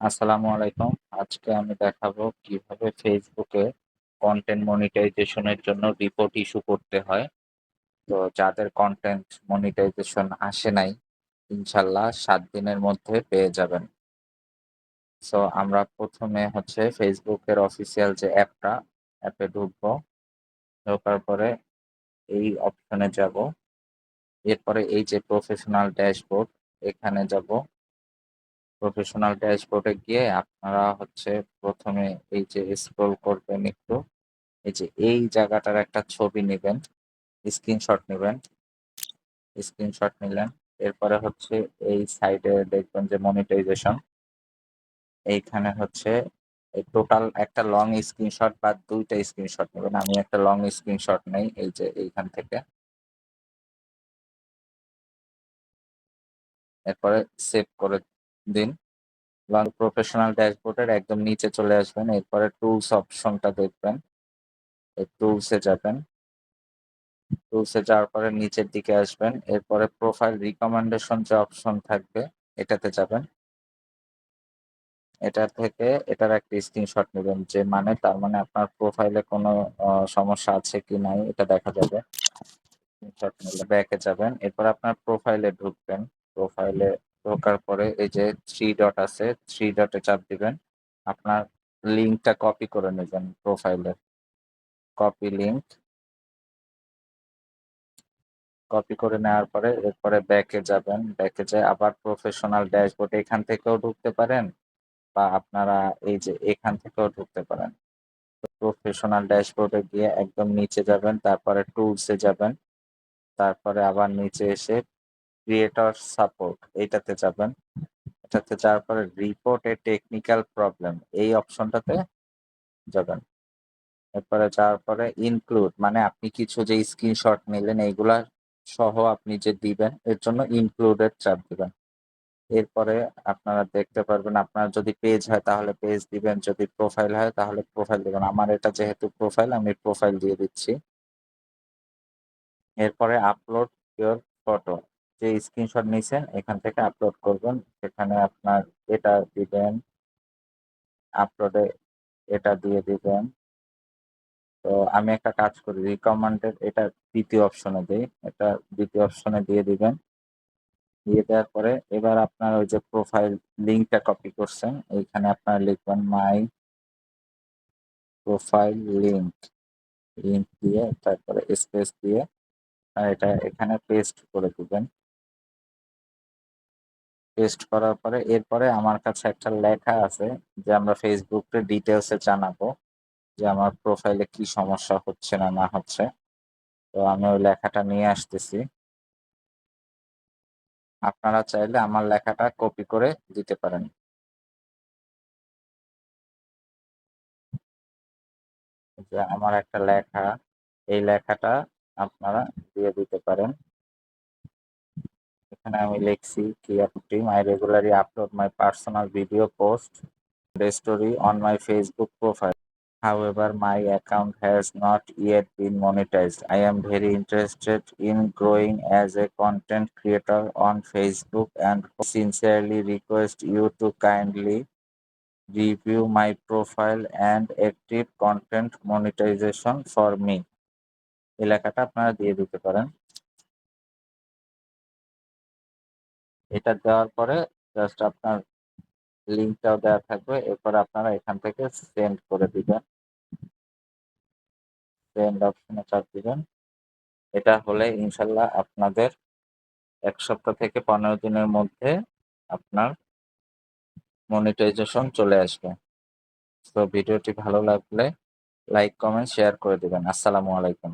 আসসালামু আলাইকুম। আজকে আমি দেখাবো কিভাবে ফেসবুকে কন্টেন্ট মনিটাইজেশনের জন্য রিপোর্ট ইস্যু করতে হয়। তো যাদের কন্টেন্ট মনিটাইজেশন আসে নাই, ইনশাল্লাহ ৭ দিনের মধ্যে পেয়ে যাবেন। সো আমরা ১ম এ হচ্ছে ফেসবুকের অফিসিয়াল যে অ্যাপে ঢুকবো। ঢোকার পরে এই অপশনে যাবো। এরপরে এই যে প্রফেশনাল ড্যাশবোর্ড, এখানে যাবো। প্রফেশনাল ড্যাশবোর্ডে গিয়ে আপনারা হচ্ছে ১ম এ এই যে স্ক্রল করবেন একটু। এই যে এই জায়গাটার একটা ছবি নিবেন, স্ক্রিনশট নিবেন। স্ক্রিনশট নিলেন। এরপরে হচ্ছে এই সাইডে দেখবেন যে মনিটাইজেশন। এইখানে হচ্ছে এই টোটাল একটা লং স্ক্রিনশট বা ২ টা স্ক্রিনশট নিবেন। আমি একটা লং স্ক্রিনশট নেই এই যে এইখান থেকে। এরপরে সেভ করে দিন। প্রফেশনাল ড্যাশবোর্ডের একদম নিচে চলে আসবেন। এরপরে টুলস অপশনটা দেখবেন। এই টুলসে যাবেন। টুলসে যাওয়ার পরে নিচের দিকে আসবেন। এরপরে প্রোফাইল রিকমেন্ডেশন যে অপশন থাকবে এটাতে যাবেন। এটা থেকে এটার একটা স্ক্রিনশট নিবেন। যে তার মানে আপনার প্রোফাইলে কোনো সমস্যা আছে কি নাই এটা দেখা যাবে। স্ক্রিনশট নিলে ব্যাকে যাবেন। এরপর আপনার প্রোফাইলে ঢুকবেন। প্রোফাইলে ঢোকার পরে এই যে 3 ডট আছে, 3 ডটে চাপ দিবেন। আপনার লিঙ্কটা কপি করে নিবেন প্রোফাইলের। Copy link. কপি করে নেওয়ার পরে এরপরে ব্যাকে যাবেন। ব্যাকে যেয়ে আবার প্রফেশনাল ড্যাশবোর্ড এখান থেকেও ঢুকতে পারেন বা আপনারা এই যে এখান থেকেও ঢুকতে পারেন। প্রফেশনাল ড্যাশবোর্ডে গিয়ে একদম নিচে যাবেন, তারপরে টুলসে যাবেন, তারপরে আবার নিচে এসে ক্রিয়েটর সাপোর্ট এইটাতে যাবেন। এটাতে যাওয়ার পরে রিপোর্ট এ টেকনিক্যাল প্রবলেম এই অপশনটাতে যাবেন। এরপরে যাওয়ার পরে ইনক্লুড আপনি কিছু যে স্ক্রিনশট নিলেন এইগুলা সহ আপনি যে দিবেন এর জন্য ইনক্লুডেড চাপ দিবেন। এরপরে আপনারা দেখতে পারবেন আপনার যদি পেজ হয় তাহলে পেজ দিবেন, যদি প্রোফাইল হয় তাহলে প্রোফাইল দিবেন। আমার এটা যেহেতু প্রোফাইল আমি প্রোফাইল দিয়ে দিচ্ছি। এরপরে আপলোড ইওর ফটো। যে স্ক্রিনশট নিছেন এখান থেকে আপলোড করবেন। সেখানে আপনার এটা দিবেন, আপলোডে এটা দিয়ে দিবেন। তো আমি একটা কাজ করি রিকমেন্ডেড এটা ২য় অপশনে দেই। এটা ২য় অপশনে দিয়ে দিবেন। দিয়ে দেওয়ার পরে এবার আপনার ওই যে প্রোফাইল লিঙ্কটা কপি করছেন এইখানে আপনারা লিখবেন মাই প্রোফাইল লিঙ্ক। লিঙ্ক দিয়ে তারপরে স্পেস দিয়ে এটা এখানে পেস্ট করে দিবেন। পেস্ট করার পরে এরপরে আমার কাছে একটা লেখা আছে যে আমরা ফেসবুকে ডিটেইলসে জানাবো যে আমার প্রোফাইলে কি সমস্যা হচ্ছে না হচ্ছে। তো আমি ওই লেখাটা নিয়ে আসতেছি। আপনারা চাইলে আমার লেখাটা কপি করে দিতে পারেন। যে আমার একটা লেখা, এই লেখাটা আপনারা দিয়ে দিতে পারেন। এখানে আমি লিখছি কি আপনি I regularly upload my personal video post and story on my Facebook profile. However, my account has not yet been monetized. I am very interested in growing as a content creator on Facebook and sincerely request you to kindly review my profile and active content monetization for me. এই লেখাটা আপনারা দিয়ে দিতে পারেন। এটা দেওয়ার পরে just আপনার লিঙ্কটাও দেওয়া থাকবে। এরপর আপনারা এখান থেকে সেন্ড করে দিবেন। সেন্ড অপশনে চাপ দিবেন। এটা হলে ইনশাল্লাহ আপনাদের ১ সপ্তাহ থেকে ১৫ দিনের মধ্যে আপনার মনিটাইজেশন চলে আসবে। তো ভিডিওটি ভালো লাগলে লাইক, কমেন্ট, শেয়ার করে দিবেন। আসসালামু আলাইকুম।